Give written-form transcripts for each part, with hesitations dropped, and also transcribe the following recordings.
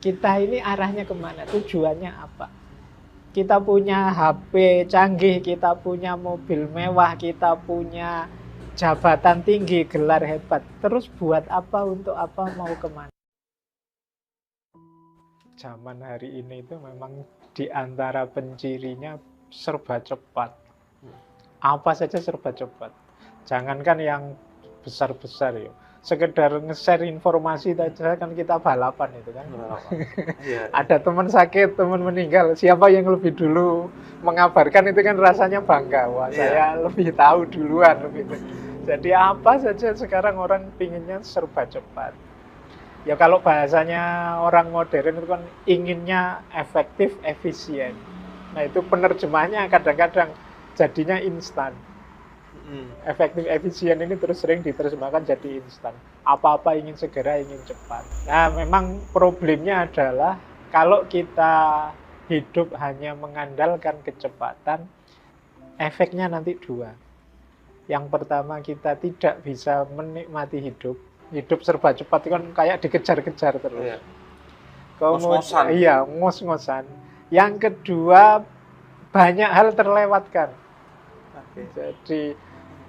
Kita ini arahnya kemana? Tujuannya apa? Kita punya HP canggih, kita punya mobil mewah, kita punya jabatan tinggi, gelar hebat. Terus buat apa, untuk apa, mau kemana? Zaman hari ini itu memang di antara pencirinya serba cepat. Apa saja serba cepat. Jangankan yang besar-besar ya. Sekedar nge-share informasi saja kan kita balapan itu kan. Iya. Ada teman sakit, teman meninggal, siapa yang lebih dulu mengabarkan itu kan rasanya bangga. Wah, saya lebih tahu duluan gitu. Jadi apa saja sekarang orang pinginnya serba cepat. Ya kalau bahasanya orang modern itu kan inginnya efektif, efisien. Nah itu penerjemahnya kadang-kadang jadinya instan. Efektif, efisien ini terus sering diterjemahkan jadi instan. Apa-apa ingin segera, ingin cepat. Nah memang problemnya adalah kalau kita hidup hanya mengandalkan kecepatan, efeknya nanti dua. Yang pertama, kita tidak bisa menikmati hidup. Hidup serba cepat itu kan kayak dikejar-kejar terus. Iya. Ngos-ngosan. Iya, ngos-ngosan. Yang kedua, banyak hal terlewatkan. Jadi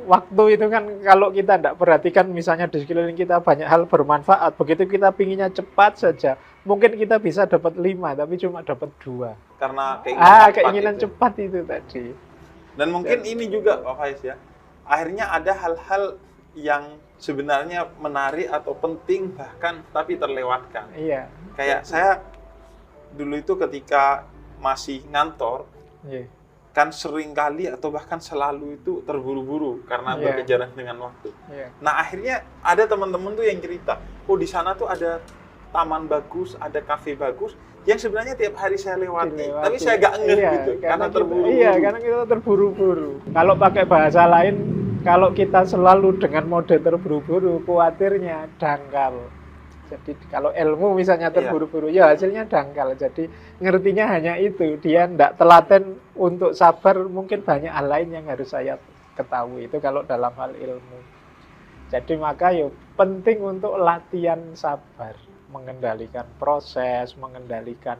waktu itu kan kalau kita tidak perhatikan, misalnya di sekeliling kita banyak hal bermanfaat, begitu kita pinginnya cepat saja, mungkin kita bisa dapat 5, tapi cuma dapat 2. Karena keinginan cepat itu tadi. Dan mungkin ini juga Pak Faiz ya, akhirnya ada hal-hal yang sebenarnya menarik atau penting bahkan tapi terlewatkan. Iya. Kayak saya dulu itu ketika masih ngantor, kan sering kali atau bahkan selalu itu terburu-buru karena berkejaran dengan waktu. Nah akhirnya ada teman-teman tuh yang cerita, oh di sana tuh ada taman bagus, ada kafe bagus, yang sebenarnya tiap hari saya lewati. Tapi saya gak ngeh gitu, karena terburu-buru. Iya, karena kita terburu-buru. Kalau pakai bahasa lain, kalau kita selalu dengan mode terburu-buru, khawatirnya dangkal. Jadi kalau ilmu misalnya terburu-buru, ya hasilnya dangkal. Jadi ngertinya hanya itu, dia tidak telaten untuk sabar, mungkin banyak hal lain yang harus saya ketahui. Itu kalau dalam hal ilmu. Jadi maka ya penting untuk latihan sabar, mengendalikan proses, mengendalikan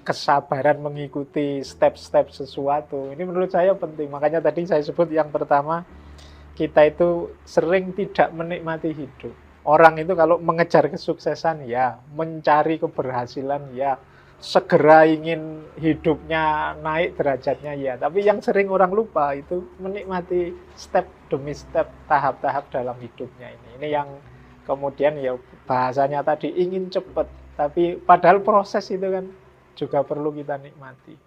kesabaran mengikuti step-step sesuatu. Ini menurut saya penting. Makanya tadi saya sebut yang pertama, kita itu sering tidak menikmati hidup. Orang itu kalau mengejar kesuksesan ya, mencari keberhasilan ya, segera ingin hidupnya naik derajatnya ya. Tapi yang sering orang lupa itu menikmati step demi step, tahap-tahap dalam hidupnya ini. Ini yang kemudian ya bahasanya tadi ingin cepat, tapi padahal proses itu kan juga perlu kita nikmati.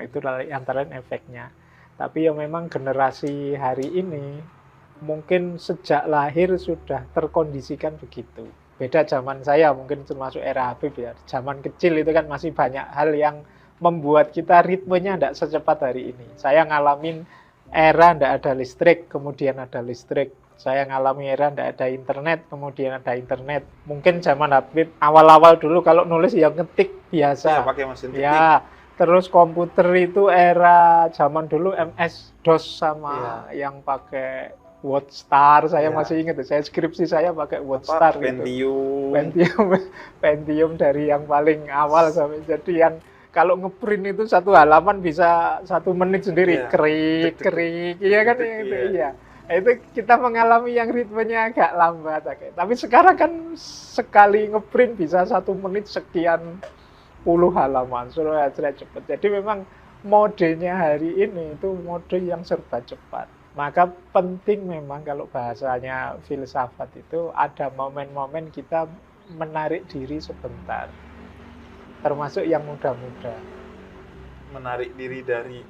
Itu antara lain efeknya. Tapi ya memang generasi hari ini mungkin sejak lahir sudah terkondisikan begitu. Beda zaman saya, mungkin termasuk era Habib ya. Zaman kecil itu kan masih banyak hal yang membuat kita ritmenya tidak secepat hari ini. Saya ngalamin era tidak ada listrik, kemudian ada listrik. Saya ngalami era tidak ada internet, kemudian ada internet. Mungkin zaman Habib awal-awal dulu kalau nulis ya ngetik biasa. Ya, pakai mesin ketik. Ya, terus komputer itu era zaman dulu MS-DOS sama yang pakai WordStar, saya masih ingat, saya skripsi saya pakai WordStar Pentium dari yang paling awal sampai jadi yang kalau ngeprint itu satu halaman bisa 1 menit sendiri, kerik, iya kan itu, iya. Itu kita mengalami yang ritmenya agak lambat, tapi sekarang kan sekali ngeprint bisa 1 menit sekian puluh halaman, sudah cepat. Jadi memang modenya hari ini itu mode yang serba cepat. Maka penting memang kalau bahasanya filsafat itu ada momen-momen kita menarik diri sebentar. Termasuk yang muda-muda. Menarik diri dari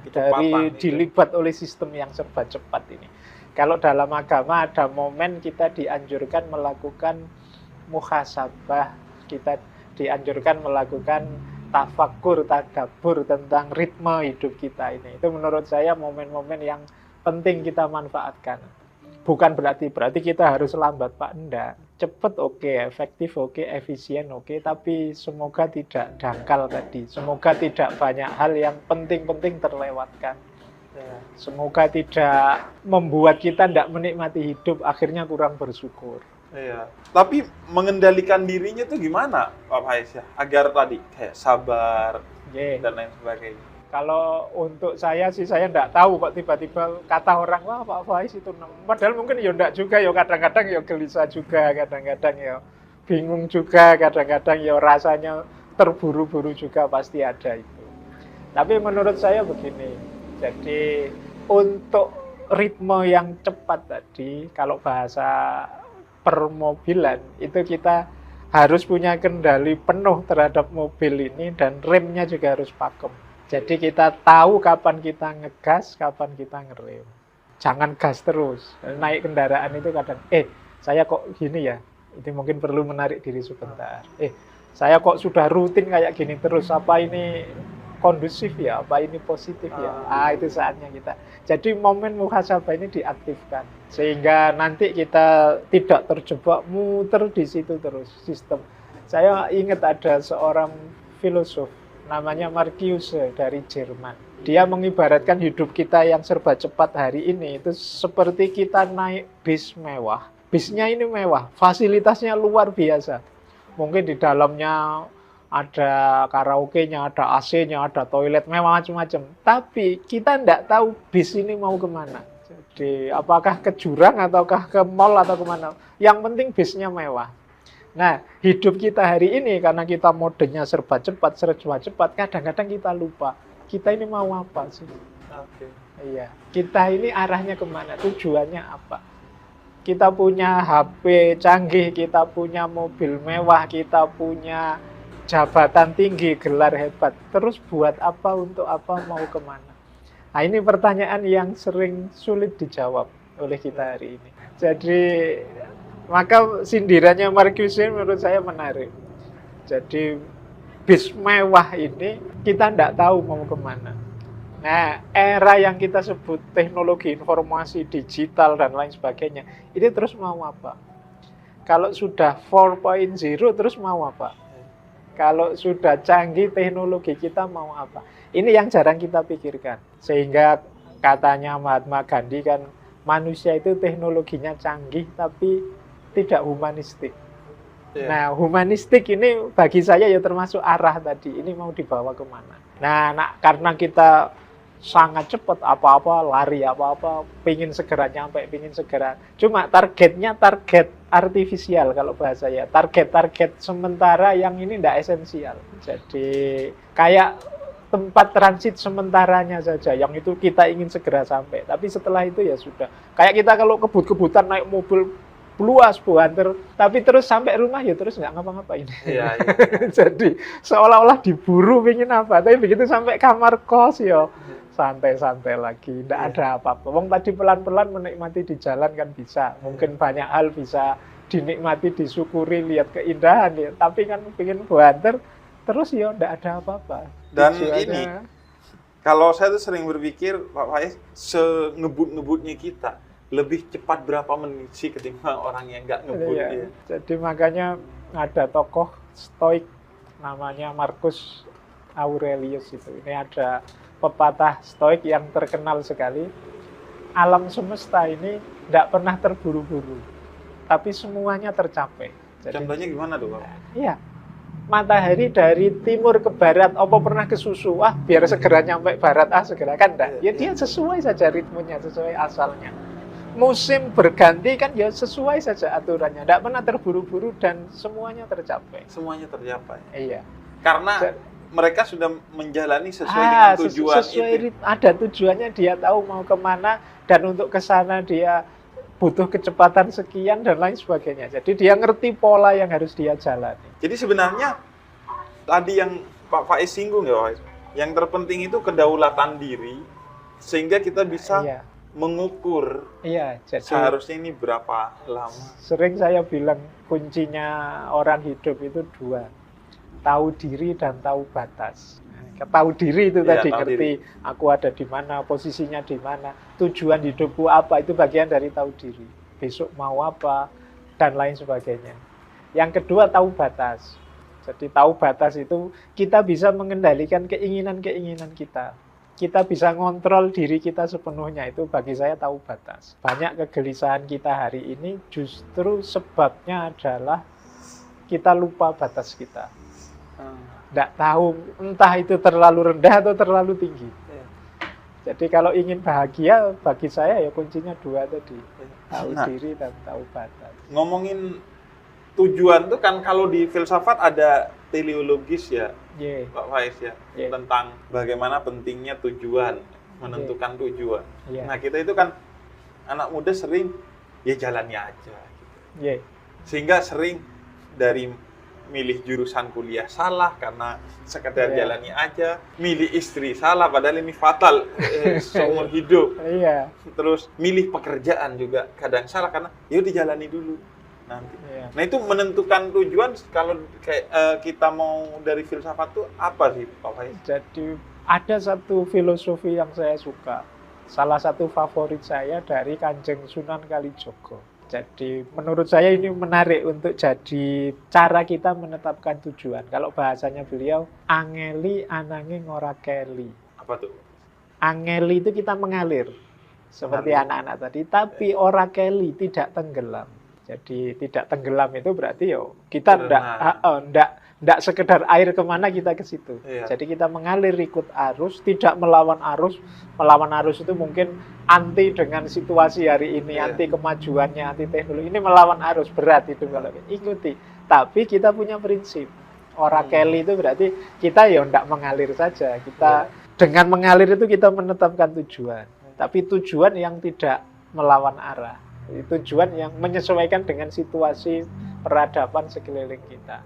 dari dilibat oleh sistem yang serba cepat ini. Kalau dalam agama ada momen kita dianjurkan melakukan muhasabah, kita dianjurkan melakukan tafakkur, tadabbur tentang ritme hidup kita ini. Itu menurut saya momen-momen yang penting kita manfaatkan. Bukan berarti kita harus lambat, Pak. Enggak. Cepat oke, efektif oke, efisien oke, tapi semoga tidak dangkal tadi. Semoga tidak banyak hal yang penting-penting terlewatkan. Semoga tidak membuat kita tidak menikmati hidup, akhirnya kurang bersyukur. Iya. Tapi mengendalikan dirinya tuh gimana, Pak Faiz ya? Agar tadi kayak sabar dan lain sebagainya. Kalau untuk saya sih, saya enggak tahu kok tiba-tiba kata orang, wah Pak Faiz itu. Padahal mungkin ya enggak juga, ya kadang-kadang ya gelisah juga, kadang-kadang ya bingung juga, kadang-kadang ya rasanya terburu-buru juga pasti ada itu. Tapi menurut saya begini, jadi untuk ritme yang cepat tadi, kalau bahasa permobilan, itu kita harus punya kendali penuh terhadap mobil ini dan remnya juga harus pakem. Jadi kita tahu kapan kita ngegas, kapan kita ngerem. Jangan gas terus. Naik kendaraan itu kadang, saya kok gini ya, itu mungkin perlu menarik diri sebentar. Saya kok sudah rutin kayak gini terus, apa ini kondusif ya, apa ini positif ya? Itu saatnya kita. Jadi momen muhasabah ini diaktifkan sehingga nanti kita tidak terjebak muter di situ terus sistem. Saya ingat ada seorang filosof namanya Marcuse dari Jerman. Dia mengibaratkan hidup kita yang serba cepat hari ini itu seperti kita naik bis mewah. Bisnya ini mewah, fasilitasnya luar biasa. Mungkin di dalamnya ada karaoke-nya, ada AC-nya, ada toilet, mewah macam-macam. Tapi kita tidak tahu bis ini mau kemana. Jadi apakah ke jurang ataukah ke mall atau kemana. Yang penting bisnya mewah. Nah, hidup kita hari ini karena kita modenya serba cepat, kadang-kadang kita lupa. Kita ini mau apa sih? Iya, kita ini arahnya kemana? Tujuannya apa? Kita punya HP canggih, kita punya mobil mewah, kita punya jabatan tinggi, gelar hebat. Terus buat apa, untuk apa, mau kemana? Nah, ini pertanyaan yang sering sulit dijawab oleh kita hari ini. Jadi, maka sindirannya Marcuse menurut saya menarik. Jadi, bis mewah ini kita tidak tahu mau kemana. Nah, era yang kita sebut teknologi informasi digital dan lain sebagainya, ini terus mau apa? Kalau sudah 4.0 terus mau apa? Kalau sudah canggih teknologi kita mau apa? Ini yang jarang kita pikirkan. Sehingga katanya Mahatma Gandhi kan, manusia itu teknologinya canggih tapi tidak humanistik. Nah, humanistik ini bagi saya ya termasuk arah tadi. Ini mau dibawa kemana? Nah, karena kita sangat cepat, apa-apa lari, apa-apa pingin segera nyampe, pingin segera. Cuma targetnya target artifisial kalau bahasa ya, target sementara yang ini tidak esensial. Jadi kayak tempat transit sementaranya saja, yang itu kita ingin segera sampai. Tapi setelah itu ya sudah. Kayak kita kalau kebut-kebutan naik mobil luas buanter, tapi terus sampai rumah ya terus nggak ngapa-ngapain. Iya. Jadi seolah-olah diburu pingin apa, tapi begitu sampai kamar kos ya santai-santai lagi, tidak ada apa-apa. Wong tadi pelan-pelan menikmati di jalan kan bisa, mungkin banyak hal bisa dinikmati, disyukuri, lihat keindahan ya. Tapi kan pingin buanter, terus ya tidak ada apa-apa. Dan ini, kalau saya tuh sering berpikir, Pak Faiz, sengebut-ngebutnya kita, lebih cepat berapa menit sih ketimbang orang yang nggak ngebut. Ya. Jadi makanya ada tokoh Stoik namanya Marcus Aurelius itu. Ini ada pepatah Stoik yang terkenal sekali. Alam semesta ini tidak pernah terburu-buru, tapi semuanya tercapai. Jadi, contohnya gimana tuh, Pak? Iya. Matahari dari timur ke barat, apa pernah ke susu? Biar segera nyampe barat, segera kan enggak. Ya dia sesuai saja ritmenya, sesuai asalnya. Musim berganti kan ya sesuai saja aturannya, tidak pernah terburu-buru dan semuanya tercapai. Semuanya tercapai. Iya. Karena mereka sudah menjalani sesuai dengan tujuan itu. Ada tujuannya, dia tahu mau kemana dan untuk ke sana dia butuh kecepatan sekian dan lain sebagainya. Jadi dia ngerti pola yang harus dia jalani. Jadi sebenarnya tadi yang Pak Faiz singgung ya, Pak, yang terpenting itu kedaulatan diri sehingga kita bisa mengukur jadi seharusnya ini berapa lama. Sering saya bilang kuncinya orang hidup itu dua, tahu diri dan tahu batas. Tahu diri itu tadi, ngerti aku ada di mana, posisinya di mana, tujuan hidupku apa, itu bagian dari tahu diri. Besok mau apa dan lain sebagainya. Yang kedua tahu batas. Jadi tahu batas itu kita bisa mengendalikan keinginan-keinginan kita. kita bisa ngontrol diri kita sepenuhnya, itu bagi saya tahu batas. Banyak kegelisahan kita hari ini justru sebabnya adalah kita lupa batas kita. Nggak tahu, entah itu terlalu rendah atau terlalu tinggi. Jadi kalau ingin bahagia, bagi saya ya kuncinya dua tadi. Tahu diri dan tahu batas. Ngomongin tujuan tuh kan kalau di filsafat ada teleologis ya, Pak Faiz ya, tentang bagaimana pentingnya tujuan, menentukan tujuan. Nah kita itu kan anak muda sering ya jalani aja. Gitu. Sehingga sering dari milih jurusan kuliah salah karena sekedar jalani aja, milih istri salah padahal ini fatal seumur hidup. Terus milih pekerjaan juga kadang salah karena ya dijalani dulu nanti. Nah itu menentukan tujuan kalau kayak kita mau dari filsafat tuh apa sih Pak Faiz? Jadi ada satu filosofi yang saya suka, salah satu favorit saya dari Kanjeng Sunan Kalijogo. Jadi menurut saya ini menarik untuk jadi cara kita menetapkan tujuan. Kalau bahasanya beliau, angeli anange ngorakeli. Apa tuh? Angeli itu kita mengalir, seperti anak-anak tadi, tapi orakeli tidak tenggelam. Jadi tidak tenggelam itu berarti kita enggak sekedar air kemana kita ke situ. Jadi kita mengalir ikut arus, tidak melawan arus. Melawan arus itu mungkin anti dengan situasi hari ini, anti kemajuannya, anti teknologi. Ini melawan arus, berat itu kalau ikuti. Tapi kita punya prinsip. Orakeli itu berarti kita enggak mengalir saja. Kita dengan mengalir itu kita menetapkan tujuan. Tapi tujuan yang tidak melawan arah. Tujuan yang menyesuaikan dengan situasi peradaban sekeliling kita.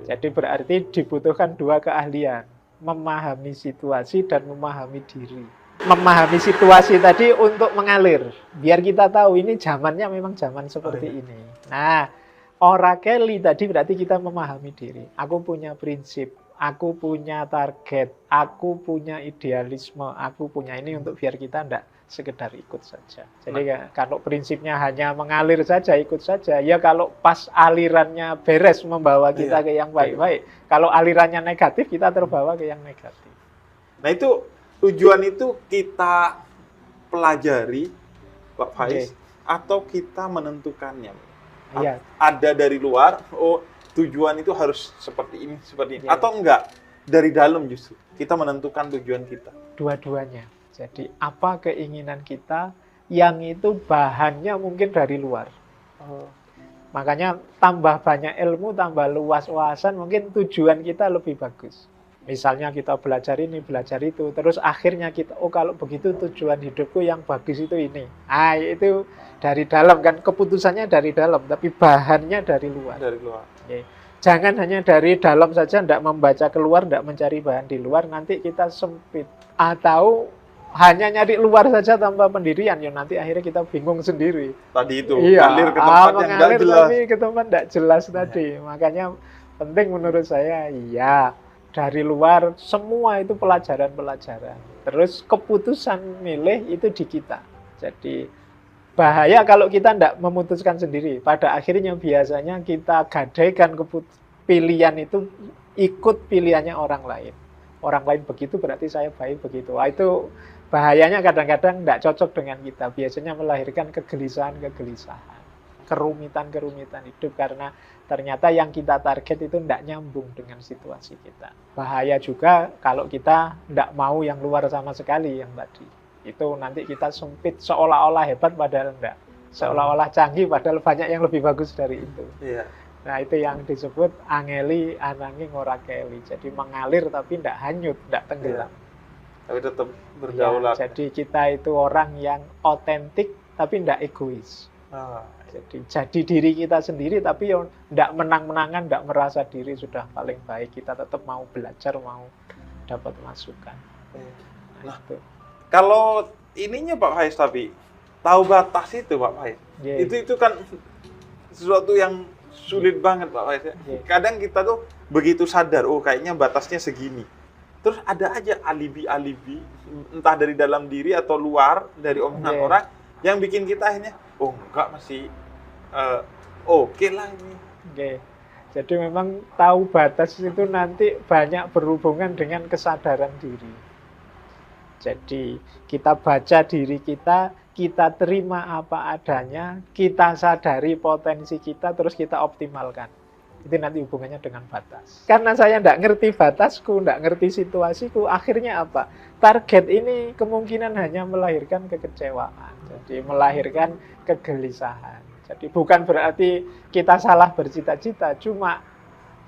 Jadi berarti dibutuhkan dua keahlian, memahami situasi dan memahami diri. Memahami situasi tadi untuk mengalir, biar kita tahu ini zamannya memang zaman seperti ini. Nah, orakeli tadi berarti kita memahami diri. Aku punya prinsip, aku punya target, aku punya idealisme, aku punya ini untuk biar kita enggak sekedar ikut saja. Jadi kalau prinsipnya hanya mengalir saja, ikut saja, ya kalau pas alirannya beres membawa kita ke yang baik-baik. Kalau alirannya negatif, kita terbawa ke yang negatif. Nah itu tujuan itu kita pelajari, Pak Faiz, atau kita menentukannya? Ada dari luar, tujuan itu harus seperti ini, atau enggak, dari dalam justru kita menentukan tujuan kita? Dua-duanya. Jadi apa keinginan kita yang itu bahannya mungkin dari luar. Makanya tambah banyak ilmu, tambah luas wawasan, mungkin tujuan kita lebih bagus. Misalnya kita belajar ini, belajar itu, terus akhirnya kita, kalau begitu tujuan hidupku yang bagus itu ini. Itu dari dalam kan, keputusannya dari dalam, tapi bahannya dari luar. Dari luar. Jangan hanya dari dalam saja, tidak membaca keluar, tidak mencari bahan di luar, nanti kita sempit. Atau hanya nyari luar saja tanpa pendirian, nanti akhirnya kita bingung sendiri. Tadi itu, mengalir ke tempat yang tidak jelas. Tapi ke tempat tidak jelas tadi. Makanya penting menurut saya, dari luar semua itu pelajaran-pelajaran. Terus keputusan milih itu di kita. Jadi bahaya kalau kita tidak memutuskan sendiri. Pada akhirnya biasanya kita gadaikan pilihan itu ikut pilihannya orang lain. Orang lain begitu berarti saya baik begitu. Itu bahayanya kadang-kadang tidak cocok dengan kita. Biasanya melahirkan kegelisahan-kegelisahan, kerumitan-kerumitan hidup karena ternyata yang kita target itu tidak nyambung dengan situasi kita. Bahaya juga kalau kita tidak mau yang luar sama sekali yang tadi. Itu nanti kita sempit seolah-olah hebat padahal tidak. Seolah-olah canggih padahal banyak yang lebih bagus dari itu. Nah itu yang disebut angeli anange ngorakeli. Jadi mengalir tapi tidak hanyut, tidak tenggelam. Tapi tetap berdaulat. Jadi kita itu orang yang otentik tapi tidak egois. Jadi diri kita sendiri tapi tidak menang-menangan, tidak merasa diri sudah paling baik. Kita tetap mau belajar, mau dapat masukan. Nah itu. Kalau ininya Pak Faiz tapi tahu batas itu Pak Faiz. Itu kan sesuatu yang sulit banget Pak Faiz. Kadang kita tuh begitu sadar, kayaknya batasnya segini. Terus ada aja alibi-alibi, entah dari dalam diri atau luar, dari omongan orang, yang bikin kita akhirnya, enggak masih oke lah ini. Jadi memang tahu batas itu nanti banyak berhubungan dengan kesadaran diri. Jadi kita baca diri kita terima apa adanya, kita sadari potensi kita, terus kita optimalkan. Itu nanti hubungannya dengan batas. Karena saya tidak ngerti batasku, tidak ngerti situasiku, akhirnya apa? Target ini kemungkinan hanya melahirkan kekecewaan. Jadi melahirkan kegelisahan. Jadi bukan berarti kita salah bercita-cita, cuma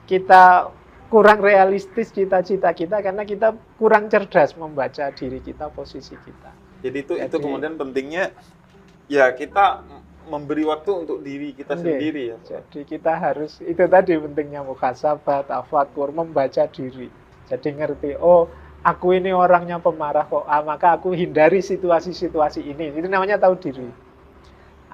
kita kurang realistis cita-cita kita karena kita kurang cerdas membaca diri kita, posisi kita. Jadi itu kemudian pentingnya ya kita memberi waktu untuk diri kita sendiri ya. Jadi kita harus, itu tadi pentingnya muhasabah, tafakur, membaca diri. Jadi ngerti, oh aku ini orangnya pemarah kok, maka aku hindari situasi-situasi ini. Itu namanya tahu diri.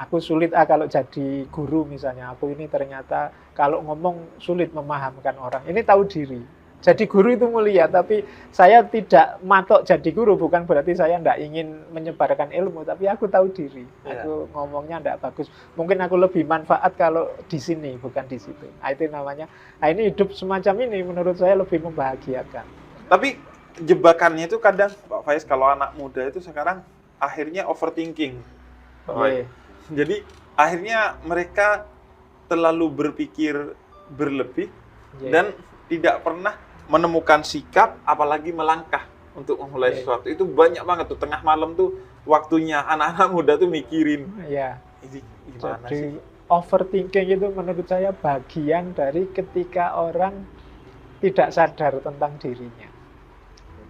Aku sulit kalau jadi guru misalnya, aku ini ternyata kalau ngomong sulit memahamkan orang. Ini tahu diri. Jadi guru itu mulia, tapi saya tidak matok jadi guru, bukan berarti saya tidak ingin menyebarkan ilmu, tapi aku tahu diri. Aku ngomongnya tidak bagus. Mungkin aku lebih manfaat kalau di sini, bukan di situ. Itu namanya, ini hidup semacam ini menurut saya lebih membahagiakan. Tapi jebakannya itu kadang, Pak Faiz, kalau anak muda itu sekarang akhirnya overthinking. Jadi akhirnya mereka terlalu berpikir berlebih dan tidak pernah menemukan sikap, apalagi melangkah untuk memulai sesuatu. Itu banyak banget tuh, tengah malam tuh waktunya anak-anak muda tuh mikirin. Ini gimana Jadi, sih? overthinking itu menurut saya bagian dari ketika orang tidak sadar tentang dirinya.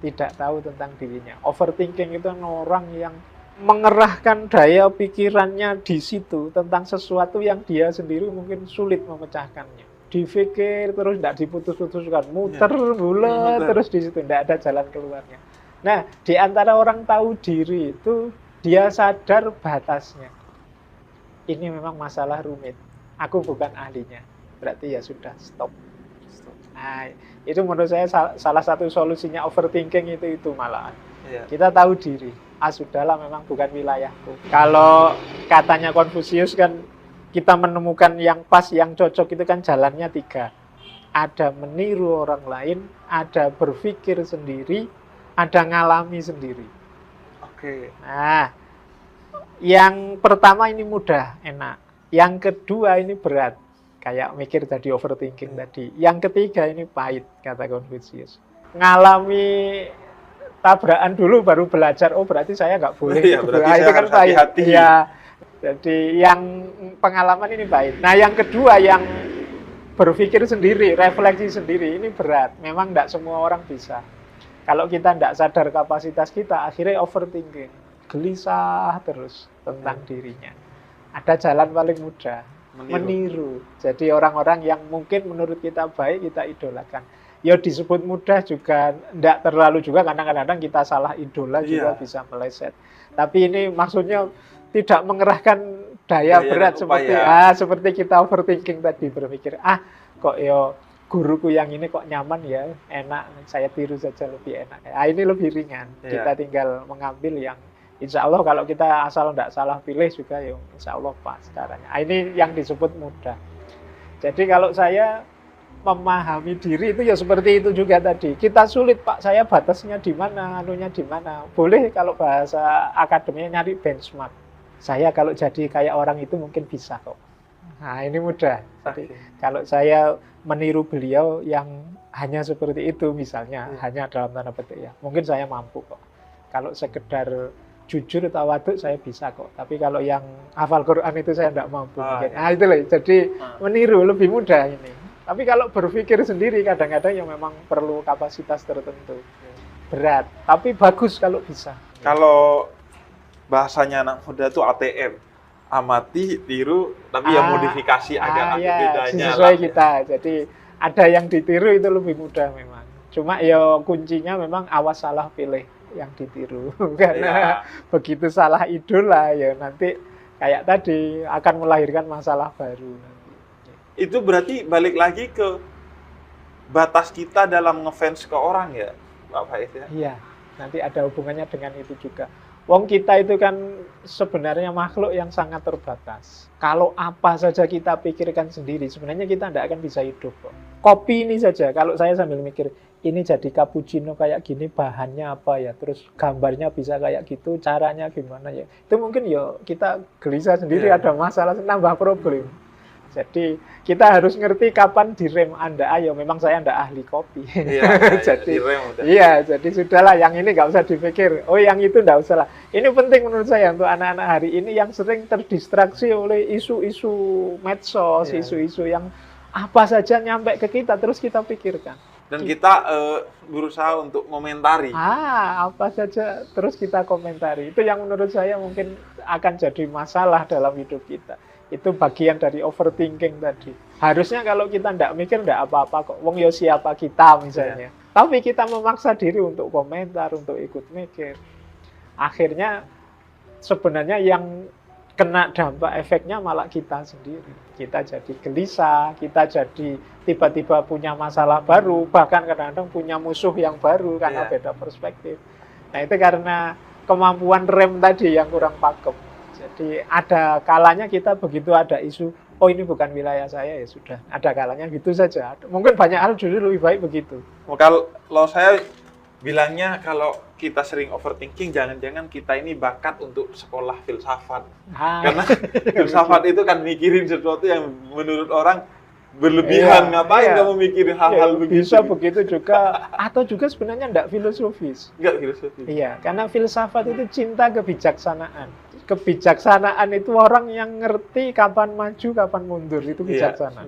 Tidak tahu tentang dirinya. Overthinking itu orang yang mengerahkan daya pikirannya di situ tentang sesuatu yang dia sendiri mungkin sulit memecahkannya. Dipikir terus tidak diputus-putuskan, muter bulat terus di situ, tidak ada jalan keluarnya. Nah, di antara orang tahu diri itu dia sadar batasnya. Ini memang masalah rumit. Aku bukan ahlinya. Berarti ya sudah stop. Nah, itu menurut saya salah satu solusinya overthinking itu malahan. Kita tahu diri. Sudahlah memang bukan wilayahku. Kalau katanya Konfusius kan kita menemukan yang pas, yang cocok itu kan jalannya 3. Ada meniru orang lain, ada berpikir sendiri, ada ngalami sendiri. Nah, yang pertama ini mudah, enak. Yang kedua ini berat, kayak mikir tadi overthinking tadi. Yang ketiga ini pahit, kata Konfusius. Ngalami tabrakan dulu baru belajar, oh berarti saya nggak boleh. Itu kan pahit. Ya. Jadi yang pengalaman ini baik. Nah yang kedua yang berpikir sendiri, refleksi sendiri, ini berat. Memang tidak semua orang bisa. Kalau kita tidak sadar kapasitas kita, akhirnya overthinking. Gelisah terus tentang dirinya. Ada jalan paling mudah, meniru. Jadi orang-orang yang mungkin menurut kita baik, kita idolakan. Ya disebut mudah juga, tidak terlalu juga, kadang-kadang kita salah idola juga bisa meleset. Tapi ini maksudnya tidak mengerahkan daya berat seperti kita overthinking tadi, berpikir kok ya guruku yang ini kok nyaman ya, enak, saya tiru saja lebih enak. Ini lebih ringan. Kita tinggal mengambil yang insya Allah kalau kita asal tidak salah pilih juga ya insya Allah pas caranya. Ini yang disebut mudah. Jadi kalau saya memahami diri itu ya seperti itu juga tadi. Kita sulit, Pak, saya batasnya di mana, anunya di mana. Boleh kalau bahasa akademinya nyari benchmark. Saya kalau jadi kayak orang itu mungkin bisa kok. Nah ini mudah. Jadi, kalau saya meniru beliau yang hanya seperti itu misalnya, hanya dalam tanda petik ya, mungkin saya mampu kok. Kalau sekedar jujur atau tawaduk saya bisa kok. Tapi kalau yang hafal Quran itu saya tidak mampu. Itu loh. Jadi meniru lebih mudah ini. Tapi kalau berpikir sendiri kadang-kadang yang memang perlu kapasitas tertentu. Berat. Tapi bagus kalau bisa. Kalau bahasanya anak muda itu ATM, amati, tiru, tapi yang modifikasi agak bedanya sesuai kita. Jadi ada yang ditiru itu lebih mudah memang. Cuma ya kuncinya memang awas salah pilih yang ditiru. Karena begitu salah idola ya nanti kayak tadi akan melahirkan masalah baru. Itu berarti balik lagi ke batas kita dalam ngefans ke orang ya, Pak Faiz ya? Iya, nanti ada hubungannya dengan itu juga. Wong kita itu kan sebenarnya makhluk yang sangat terbatas. Kalau apa saja kita pikirkan sendiri, sebenarnya kita tidak akan bisa hidup kok. Kopi ini saja, kalau saya sambil mikir, ini jadi cappuccino kayak gini, bahannya apa ya, terus gambarnya bisa kayak gitu, caranya gimana ya. Itu mungkin ya kita gelisah sendiri, ada masalah, nambah problem. Jadi kita harus ngerti kapan direm Anda. Ayo, memang saya tidak ahli kopi. Jadi sudahlah, yang ini nggak usah dipikir. Oh, yang itu nggak usah lah. Ini penting menurut saya untuk anak-anak hari ini yang sering terdistraksi oleh isu-isu medsos, isu-isu yang apa saja nyampe ke kita terus kita pikirkan. Dan kita berusaha untuk komentari. Apa saja terus kita komentari. Itu yang menurut saya mungkin akan jadi masalah dalam hidup kita. Itu bagian dari overthinking tadi. Harusnya kalau kita tidak mikir, tidak apa-apa kok. Wong yo siapa kita misalnya. Tapi kita memaksa diri untuk komentar, untuk ikut mikir. Akhirnya sebenarnya yang kena dampak efeknya malah kita sendiri. Kita jadi gelisah, kita jadi tiba-tiba punya masalah baru, bahkan kadang-kadang punya musuh yang baru karena beda perspektif. Nah itu karena kemampuan rem tadi yang kurang pakem. Jadi ada kalanya kita begitu ada isu, oh ini bukan wilayah saya, ya sudah. Ada kalanya gitu saja. Mungkin banyak hal justru lebih baik begitu. Kalau saya bilangnya kalau kita sering overthinking, jangan-jangan kita ini bakat untuk sekolah filsafat. Karena filsafat itu kan mikirin sesuatu yang menurut orang berlebihan. Ngapain kamu mikirin hal-hal begitu? Bisa begitu juga, atau juga sebenarnya enggak filosofis. Enggak filosofis. Iya, karena filsafat itu cinta kebijaksanaan. Kebijaksanaan itu orang yang ngerti kapan maju, kapan mundur, itu bijaksana.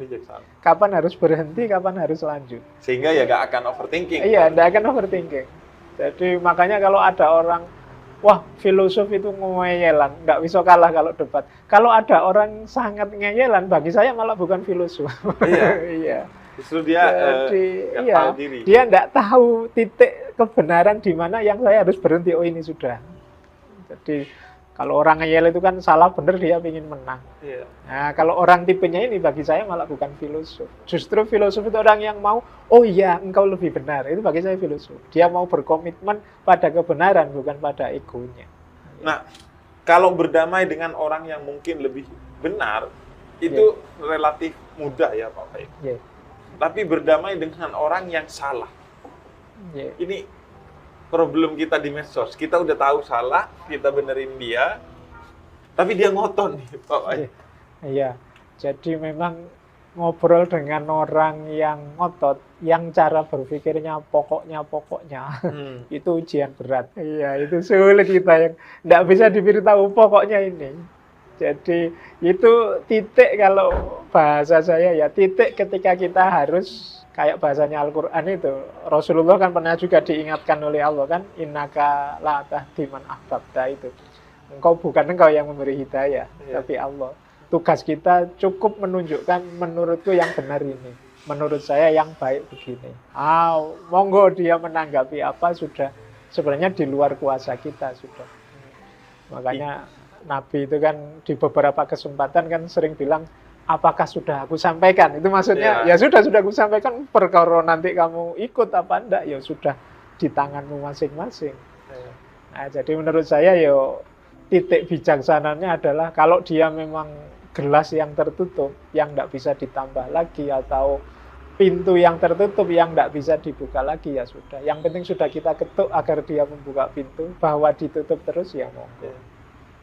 Kapan harus berhenti, kapan harus lanjut. Sehingga ya nggak akan overthinking. Iya, nggak akan overthinking. Jadi makanya kalau ada orang, wah filosof itu ngeyelan, nggak bisa kalah kalau debat. Kalau ada orang sangat ngeyelan, bagi saya malah bukan filosof. Iya. Justru dia tahu diri. Dia nggak tahu titik kebenaran di mana yang saya harus berhenti. Oh ini sudah. Jadi kalau orang ngeyel itu kan salah benar, dia ingin menang. Nah, kalau orang tipenya ini bagi saya malah bukan filosof. Justru filosof itu orang yang mau, oh iya engkau lebih benar. Itu bagi saya filosof. Dia mau berkomitmen pada kebenaran, bukan pada egonya. Nah, kalau berdamai dengan orang yang mungkin lebih benar, itu relatif mudah ya Pak Faik. Tapi berdamai dengan orang yang salah. Ini problem kita di medsos, kita udah tahu salah, kita benerin dia, tapi dia ngotot nih, Pak. Iya, jadi memang ngobrol dengan orang yang ngotot, yang cara berpikirnya pokoknya, itu ujian berat. Iya, itu sulit kita yang nggak bisa diberitahu pokoknya ini. Jadi itu titik, kalau bahasa saya ya, titik ketika kita harus kayak bahasanya Al-Quran itu, Rasulullah kan pernah juga diingatkan oleh Allah kan, innaka la tahdi man ahbabta itu. Bukan engkau yang memberi hidayah, tapi Allah. Tugas kita cukup menunjukkan menurutku yang benar ini. Menurut saya yang baik begini. Monggo dia menanggapi apa sudah sebenarnya di luar kuasa kita sudah. Makanya Nabi itu kan di beberapa kesempatan kan sering bilang, apakah sudah aku sampaikan? Itu maksudnya, ya sudah aku sampaikan, perkara nanti kamu ikut apa enggak, ya sudah di tanganmu masing-masing. Nah, jadi menurut saya titik bijaksananya adalah kalau dia memang gelas yang tertutup, yang enggak bisa ditambah lagi, atau pintu yang tertutup yang enggak bisa dibuka lagi, ya sudah. Yang penting sudah kita ketuk agar dia membuka pintu, bahwa ditutup terus ya monggo.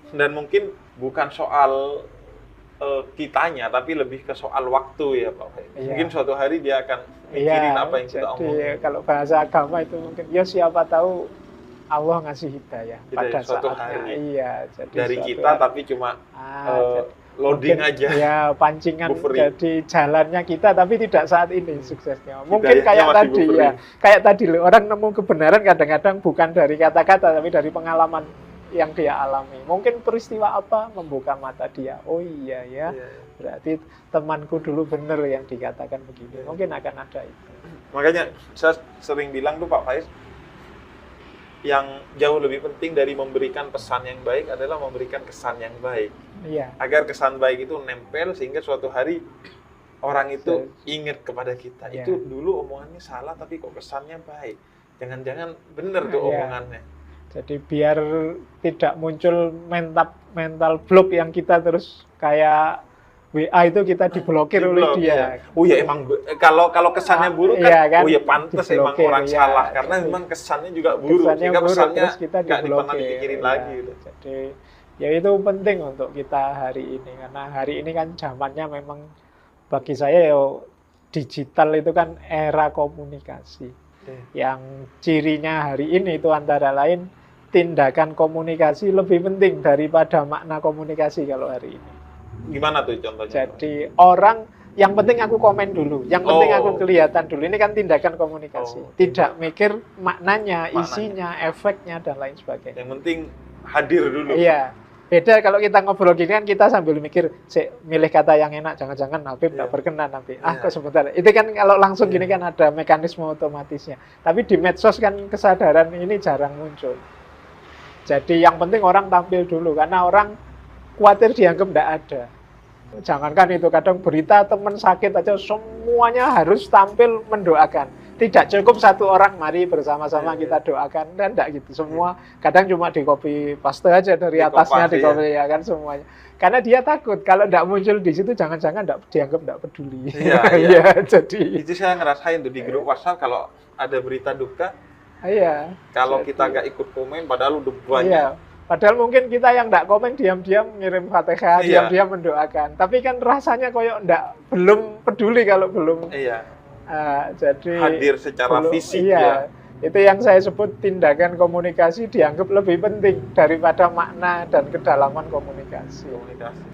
Dan mungkin bukan soal kitanya, tapi lebih ke soal waktu ya Pak. Mungkin suatu hari dia akan mikirin apa yang kita omongin. Jadi kalau bahasa agama itu mungkin, siapa tahu Allah ngasih hidayah pada suatu saatnya. Hari. Jadi dari kita hari. Tapi cuma loading mungkin, aja. Ya pancingan buffering. Jadi jalannya kita, tapi tidak saat ini suksesnya. Mungkin kayak tadi loh, orang nemu kebenaran kadang-kadang bukan dari kata-kata, tapi dari pengalaman yang dia alami. Mungkin peristiwa apa membuka mata dia. Oh iya ya. Berarti temanku dulu benar yang dikatakan begini. Mungkin akan ada itu. Makanya saya sering bilang tuh Pak Faiz, yang jauh lebih penting dari memberikan pesan yang baik adalah memberikan kesan yang baik. Agar kesan baik itu nempel sehingga suatu hari orang itu ingat kepada kita. Itu dulu omongannya salah tapi kok kesannya baik. Jangan-jangan benar tuh omongannya. Jadi biar tidak muncul mental block yang kita terus kayak WA itu kita diblokir oleh dia. Ya. Oh ya emang kalau kesannya buruk kan, kan, oh ya pantas emang orang salah karena memang kesannya juga buruk. Sehingga pesannya kita nggak pernah dipikirin lagi. Gitu. Jadi ya itu penting untuk kita hari ini karena hari ini kan zamannya memang bagi saya ya digital itu kan era komunikasi. Yang cirinya hari ini itu antara lain tindakan komunikasi lebih penting daripada makna komunikasi kalau hari ini. Gimana tuh contohnya? Jadi orang yang penting aku komen dulu, yang penting aku kelihatan dulu. Ini kan tindakan komunikasi. Tidak mikir maknanya, isinya, efeknya dan lain sebagainya. Yang penting hadir dulu. Iya. Beda kalau kita ngobrol gini kan kita sambil mikir, milih kata yang enak, jangan-jangan Habib tidak berkenan nanti. Kok sebentar. Itu kan kalau langsung gini kan ada mekanisme otomatisnya. Tapi di medsos kan kesadaran ini jarang muncul. Jadi yang penting orang tampil dulu karena orang khawatir dianggap tidak ada. Jangankan itu, kadang berita teman sakit aja semuanya harus tampil mendoakan. Tidak cukup satu orang, mari bersama-sama kita doakan. Dan tidak gitu, semua kadang cuma di copy paste aja dari atasnya, di copy ya kan semuanya. Karena dia takut, kalau tidak muncul di situ jangan-jangan dianggap tidak peduli. Iya. Jadi itu saya ngerasain tuh di grup WhatsApp kalau ada berita duka, kalau kita nggak ikut komen padahal udah banyak. Iya. Padahal mungkin kita yang tidak komen diam-diam ngirim Fatihah, diam-diam mendoakan. Tapi kan rasanya koyok belum peduli kalau belum. Jadi hadir secara fisik ya. Itu yang saya sebut tindakan komunikasi dianggap lebih penting daripada makna dan kedalaman komunikasi.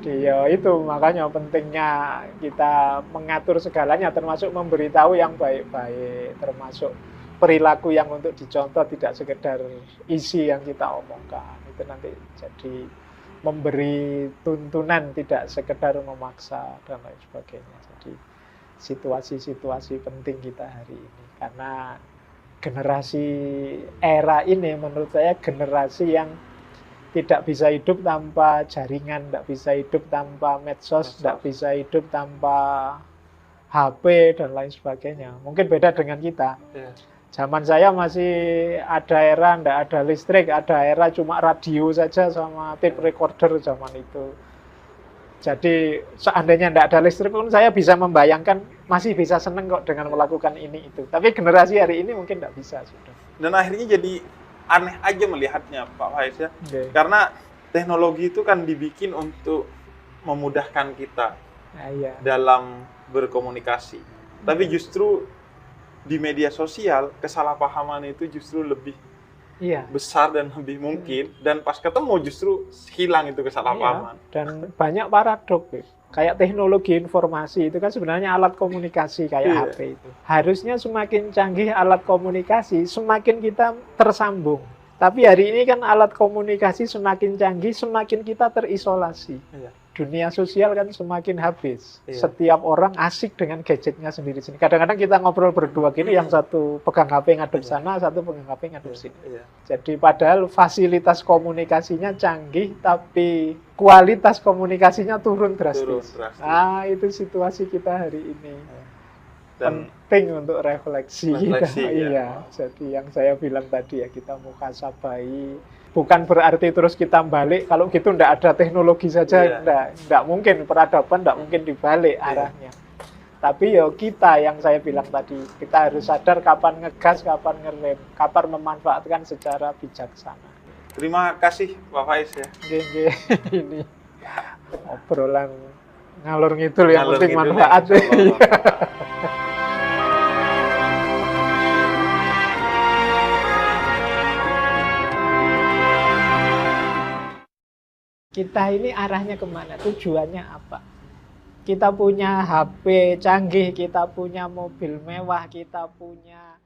Dia itu makanya pentingnya kita mengatur segalanya, termasuk memberitahu yang baik-baik, termasuk perilaku yang untuk dicontoh, tidak sekedar isi yang kita omongkan. Itu nanti jadi memberi tuntunan, tidak sekedar memaksa dan lain sebagainya. Jadi situasi-situasi penting kita hari ini karena generasi era ini menurut saya generasi yang tidak bisa hidup tanpa jaringan, tidak bisa hidup tanpa medsos, tidak bisa hidup tanpa HP dan lain sebagainya. Mungkin beda dengan kita. Zaman saya masih ada era tidak ada listrik, ada era cuma radio saja sama tape recorder zaman itu. Jadi seandainya tidak ada listrik pun saya bisa membayangkan masih bisa seneng kok dengan melakukan ini itu. Tapi generasi hari ini mungkin tidak bisa sudah. Dan akhirnya jadi aneh aja melihatnya Pak Faiz ya. Karena teknologi itu kan dibikin untuk memudahkan kita dalam berkomunikasi. Tapi justru di media sosial kesalahpahaman itu justru lebih besar dan lebih mungkin, dan pas ketemu justru hilang itu kesalahpahaman. Dan banyak paradok, kayak teknologi informasi itu kan sebenarnya alat komunikasi kayak HP itu. Harusnya semakin canggih alat komunikasi, semakin kita tersambung. Tapi hari ini kan alat komunikasi semakin canggih, semakin kita terisolasi. Dunia sosial kan semakin habis. Setiap orang asik dengan gadgetnya sendiri-sendiri. Kadang-kadang kita ngobrol berdua gini, yang satu pegang HP ngadep sana, satu pegang HP ngadep sini. Jadi padahal fasilitas komunikasinya canggih, tapi kualitas komunikasinya turun drastis. Nah, itu situasi kita hari ini. Dan penting untuk refleksi kita. Jadi yang saya bilang tadi ya, kita muhasabah. Bukan berarti terus kita balik, kalau gitu tidak ada teknologi saja, tidak mungkin, peradaban tidak mungkin dibalik arahnya. Tapi ya kita yang saya bilang tadi, kita harus sadar kapan ngegas, kapan ngerem, kapan memanfaatkan secara bijaksana. Terima kasih Pak Faiz ya. Ini obrolan ngalur ngidul yang penting manfaat. Kita ini arahnya kemana? Tujuannya apa? Kita punya HP canggih, kita punya mobil mewah, kita punya